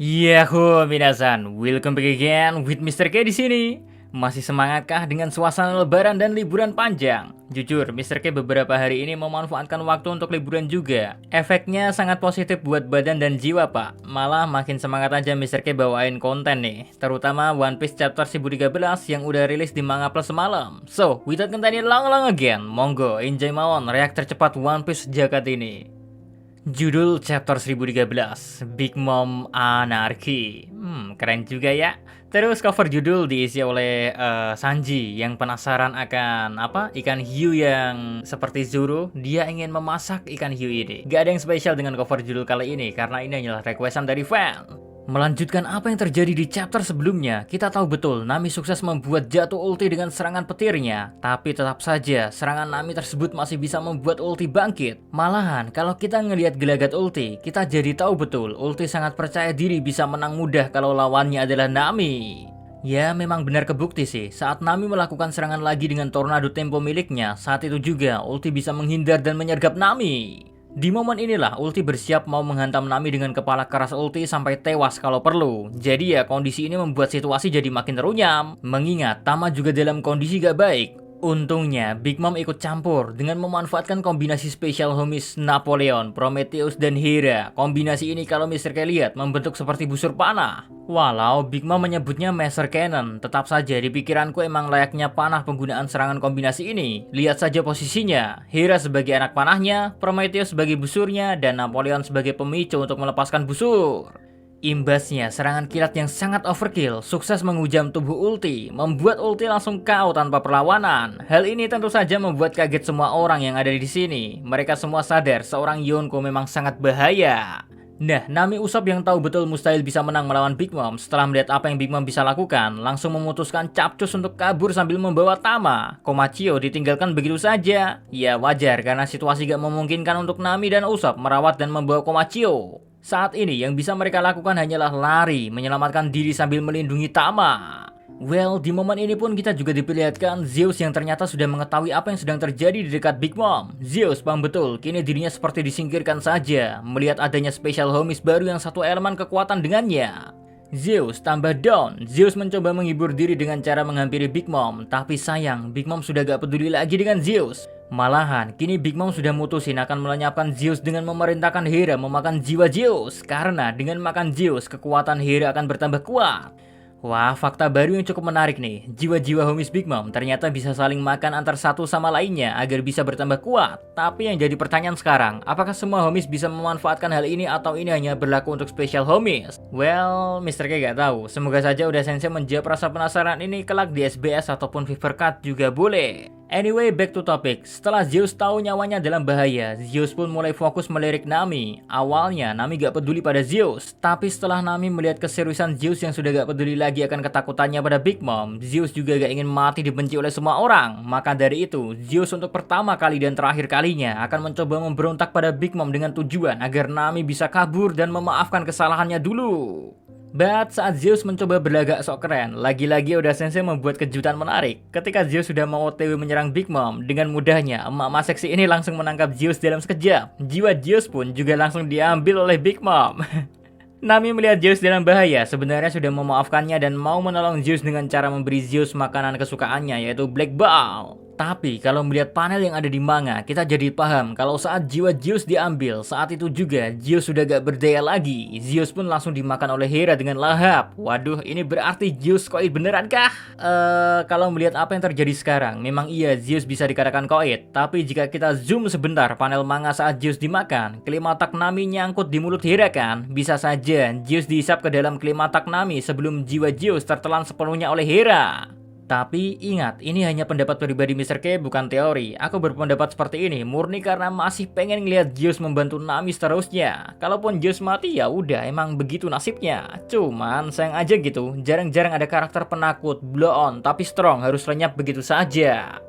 Yahoo minasan, welcome back again with Mr. K di sini. Masih semangatkah dengan suasana lebaran dan liburan panjang? Jujur, Mr. K beberapa hari ini memanfaatkan waktu untuk liburan juga. Efeknya sangat positif buat badan dan jiwa, Pak. Malah makin semangat aja Mr. K bawain konten nih, terutama One Piece chapter 1013 yang udah rilis di Manga Plus semalam. So, without continuing long again, monggo enjoy mawon react tercepat One Piece jagat ini. Judul chapter 1013, Big Mom Anarchy. Keren juga ya. Terus cover judul diisi oleh Sanji yang penasaran akan ikan hiu yang seperti Zoro. Dia ingin memasak ikan hiu ini. Gak ada yang spesial dengan cover judul kali ini karena ini hanyalah requestan dari fan. Melanjutkan apa yang terjadi di chapter sebelumnya, kita tahu betul Nami sukses membuat jatuh ulti dengan serangan petirnya. Tapi tetap saja, serangan Nami tersebut masih bisa membuat ulti bangkit. Malahan, kalau kita ngelihat gelagat ulti, kita jadi tahu betul ulti sangat percaya diri bisa menang mudah kalau lawannya adalah Nami. Ya, memang benar kebukti sih. Saat Nami melakukan serangan lagi dengan tornado tempo miliknya, saat itu juga ulti bisa menghindar dan menyergap Nami. Di momen inilah ulti bersiap mau menghantam Nami dengan kepala keras ulti sampai tewas kalau perlu. Jadi ya kondisi ini membuat situasi jadi makin runyam. Mengingat Tama juga dalam kondisi gak baik. Untungnya Big Mom ikut campur dengan memanfaatkan kombinasi spesial homies Napoleon, Prometheus, dan Hera. Kombinasi ini kalau Mr. K lihat membentuk seperti busur panah. Walau Big Mom menyebutnya Master Cannon, tetap saja di pikiranku emang layaknya panah penggunaan serangan kombinasi ini. Lihat saja posisinya, Hera sebagai anak panahnya, Prometheus sebagai busurnya, dan Napoleon sebagai pemicu untuk melepaskan busur. Imbasnya, serangan kilat yang sangat overkill sukses menghujam tubuh ulti, membuat ulti langsung KO tanpa perlawanan. Hal ini tentu saja membuat kaget semua orang yang ada di sini. Mereka semua sadar seorang Yonko memang sangat bahaya. Nah, Nami Usopp yang tahu betul mustahil bisa menang melawan Big Mom setelah melihat apa yang Big Mom bisa lakukan, langsung memutuskan capcus untuk kabur sambil membawa Tama. Komachio ditinggalkan begitu saja. Ya wajar karena situasi gak memungkinkan untuk Nami dan Usopp merawat dan membawa Komachio. Saat ini yang bisa mereka lakukan hanyalah lari, menyelamatkan diri sambil melindungi Tama. Well, di momen ini pun kita juga diperlihatkan Zeus yang ternyata sudah mengetahui apa yang sedang terjadi di dekat Big Mom. Zeus paham betul, kini dirinya seperti disingkirkan saja, melihat adanya special homies baru yang satu elemen kekuatan dengannya. Zeus tambah down. Zeus mencoba menghibur diri dengan cara menghampiri Big Mom, tapi sayang Big Mom sudah gak peduli lagi dengan Zeus. Malahan, kini Big Mom sudah mutusin akan melenyapkan Zeus dengan memerintahkan Hera memakan jiwa Zeus. Karena dengan makan Zeus, kekuatan Hera akan bertambah kuat. Wah, fakta baru yang cukup menarik nih. Jiwa-jiwa homies Big Mom ternyata bisa saling makan antar satu sama lainnya agar bisa bertambah kuat. Tapi yang jadi pertanyaan sekarang, apakah semua homies bisa memanfaatkan hal ini atau ini hanya berlaku untuk special homies? Well, Mr. K gak tahu. Semoga saja udah sensei menjawab rasa penasaran ini kelak di SBS ataupun Fever Cut juga boleh. Anyway, back to topic. Setelah Zeus tahu nyawanya dalam bahaya, Zeus pun mulai fokus melirik Nami. Awalnya, Nami gak peduli pada Zeus. Tapi setelah Nami melihat keseriusan Zeus yang sudah gak peduli lagi akan ketakutannya pada Big Mom, Zeus juga gak ingin mati dibenci oleh semua orang. Maka dari itu, Zeus untuk pertama kali dan terakhir kalinya akan mencoba memberontak pada Big Mom dengan tujuan agar Nami bisa kabur dan memaafkan kesalahannya dulu. But saat Zeus mencoba berlagak sok keren, lagi-lagi Oda Sensei membuat kejutan menarik. Ketika Zeus sudah mau OTW menyerang Big Mom, dengan mudahnya emak-emak seksi ini langsung menangkap Zeus dalam sekejap. Jiwa Zeus pun juga langsung diambil oleh Big Mom. Nami melihat Zeus dalam bahaya, sebenarnya sudah memaafkannya dan mau menolong Zeus dengan cara memberi Zeus makanan kesukaannya yaitu Black Ball. Tapi kalau melihat panel yang ada di manga, kita jadi paham kalau saat jiwa Zeus diambil, saat itu juga Zeus sudah gak berdaya lagi. Zeus pun langsung dimakan oleh Hera dengan lahap. Waduh, ini berarti Zeus koid beneran kah? Kalau melihat apa yang terjadi sekarang, memang iya Zeus bisa dikatakan koid. Tapi jika kita zoom sebentar panel manga saat Zeus dimakan, klimatak Nami nyangkut di mulut Hera kan? Bisa saja Zeus dihisap ke dalam klimatak Nami sebelum jiwa Zeus tertelan sepenuhnya oleh Hera. Tapi ingat, ini hanya pendapat pribadi Mr. K, bukan teori. Aku berpendapat seperti ini murni karena masih pengen ngeliat Zeus membantu Nami seterusnya. Kalaupun Zeus mati ya udah, emang begitu nasibnya. Cuman sayang aja gitu, jarang-jarang ada karakter penakut, blow on, tapi strong harus lenyap begitu saja.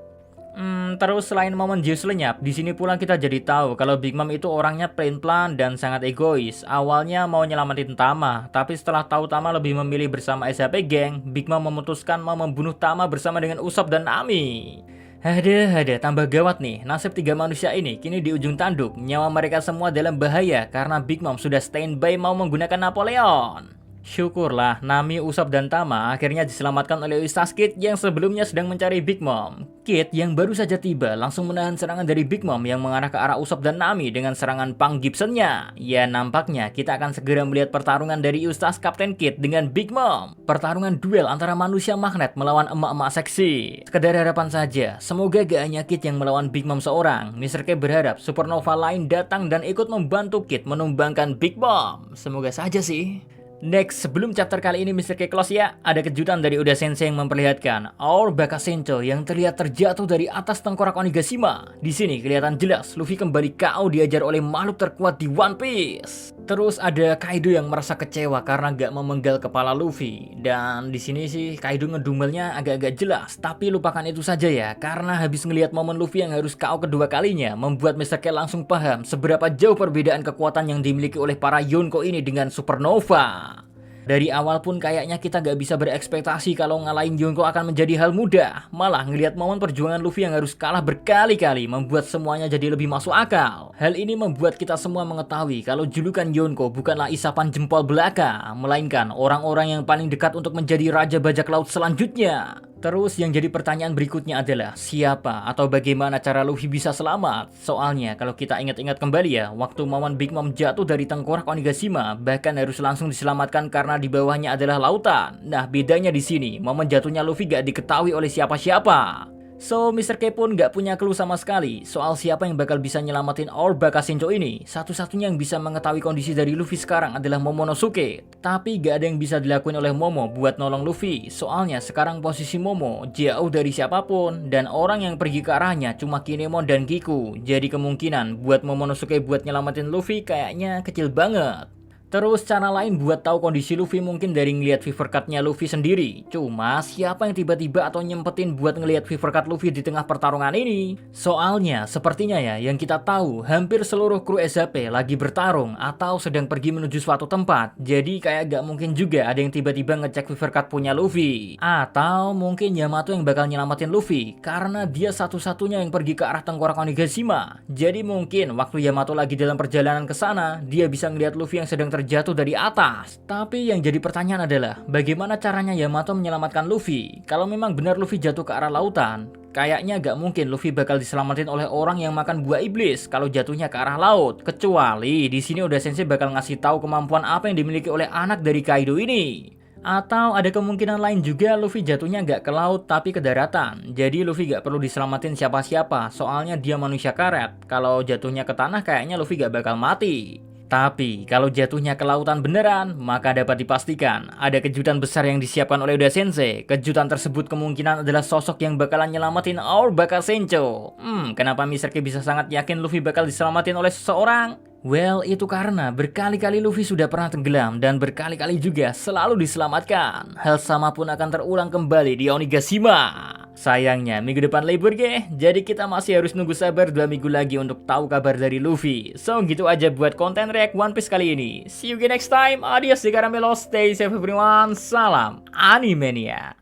Terus selain momen Zeus lenyap, di sini pula kita jadi tahu kalau Big Mom itu orangnya plain-plan dan sangat egois. Awalnya mau nyelamatin Tama, tapi setelah tahu Tama lebih memilih bersama SHP Gang, Big Mom memutuskan mau membunuh Tama bersama dengan Usopp dan Nami. Ada tambah gawat nih, nasib tiga manusia ini kini di ujung tanduk, nyawa mereka semua dalam bahaya karena Big Mom sudah standby mau menggunakan Napoleon. Syukurlah Nami, Usopp, dan Tama akhirnya diselamatkan oleh Ustaz Kid yang sebelumnya sedang mencari Big Mom. Kid yang baru saja tiba langsung menahan serangan dari Big Mom yang mengarah ke arah Usopp dan Nami dengan serangan Pang Gibson-nya. Ya, nampaknya kita akan segera melihat pertarungan dari Ustaz Kapten Kid dengan Big Mom. Pertarungan duel antara manusia magnet melawan emak-emak seksi. Sekedar harapan saja, semoga gak hanya Kid yang melawan Big Mom seorang. Mr. K berharap Supernova lain datang dan ikut membantu Kid menumbangkan Big Mom. Semoga saja sih. Next, sebelum chapter kali ini Mr. K close ya, ada kejutan dari Oda Sensei yang memperlihatkan Our Bakasencho yang terlihat terjatuh dari atas tengkorak Onigashima. Di sini kelihatan jelas Luffy kembali KO diajar oleh makhluk terkuat di One Piece. Terus ada Kaido yang merasa kecewa karena gak memenggal kepala Luffy. Dan di sini sih Kaido ngedumelnya agak-agak jelas, tapi lupakan itu saja ya, karena habis ngelihat momen Luffy yang harus KO kedua kalinya membuat Mr. K langsung paham seberapa jauh perbedaan kekuatan yang dimiliki oleh para Yonko ini dengan Supernova. Dari awal pun kayaknya kita gak bisa berekspektasi kalau ngalahin Yonko akan menjadi hal mudah. Malah ngelihat momen perjuangan Luffy yang harus kalah berkali-kali membuat semuanya jadi lebih masuk akal. Hal ini membuat kita semua mengetahui kalau julukan Yonko bukanlah isapan jempol belaka, melainkan orang-orang yang paling dekat untuk menjadi Raja Bajak Laut selanjutnya. Terus yang jadi pertanyaan berikutnya adalah siapa atau bagaimana cara Luffy bisa selamat? Soalnya kalau kita ingat-ingat kembali ya, waktu momen Big Mom jatuh dari tengkorak Onigashima bahkan harus langsung diselamatkan karena di bawahnya adalah lautan. Nah, bedanya di sini, momen jatuhnya Luffy gak diketahui oleh siapa-siapa. So, Mr. K pun gak punya clue sama sekali soal siapa yang bakal bisa nyelamatin Our Bakasencho ini. Satu-satunya yang bisa mengetahui kondisi dari Luffy sekarang adalah Momonosuke. Tapi gak ada yang bisa dilakuin oleh Momo buat nolong Luffy. Soalnya sekarang posisi Momo jauh dari siapapun dan orang yang pergi ke arahnya cuma Kinemon dan Kiku. Jadi kemungkinan buat Momonosuke buat nyelamatin Luffy kayaknya kecil banget. Terus cara lain buat tahu kondisi Luffy mungkin dari ngelihat Fever Cut-nya Luffy sendiri. Cuma siapa yang tiba-tiba atau nyempetin buat ngelihat Fever Cut Luffy di tengah pertarungan ini? Soalnya sepertinya ya yang kita tahu hampir seluruh kru SHP lagi bertarung atau sedang pergi menuju suatu tempat. Jadi kayak gak mungkin juga ada yang tiba-tiba ngecek Fever Cut punya Luffy. Atau mungkin Yamato yang bakal nyelamatin Luffy karena dia satu-satunya yang pergi ke arah tengkorak Onigashima. Jadi mungkin waktu Yamato lagi dalam perjalanan ke sana, dia bisa ngelihat Luffy yang sedang terjatuh dari atas. Tapi yang jadi pertanyaan adalah bagaimana caranya Yamato menyelamatkan Luffy? Kalau memang benar Luffy jatuh ke arah lautan, kayaknya gak mungkin Luffy bakal diselamatin oleh orang yang makan buah iblis kalau jatuhnya ke arah laut. Kecuali di sini Oda Sensei bakal ngasih tahu kemampuan apa yang dimiliki oleh anak dari Kaido ini. Atau ada kemungkinan lain juga Luffy jatuhnya gak ke laut tapi ke daratan. Jadi Luffy gak perlu diselamatin siapa-siapa, soalnya dia manusia karet. Kalau jatuhnya ke tanah kayaknya Luffy gak bakal mati. Tapi kalau jatuhnya ke lautan beneran, maka dapat dipastikan ada kejutan besar yang disiapkan oleh Oda Sensei. Kejutan tersebut kemungkinan adalah sosok yang bakalan nyelamatin Our Bakasencho. Kenapa Mr. K bisa sangat yakin Luffy bakal diselamatin oleh seseorang? Well, itu karena berkali-kali Luffy sudah pernah tenggelam dan berkali-kali juga selalu diselamatkan. Hal sama pun akan terulang kembali di Onigashima. Sayangnya minggu depan libur jadi kita masih harus nunggu sabar 2 minggu lagi untuk tahu kabar dari Luffy. So gitu aja buat konten react One Piece kali ini. See you again next time. Adios di Caramelo. Stay safe everyone. Salam Animania.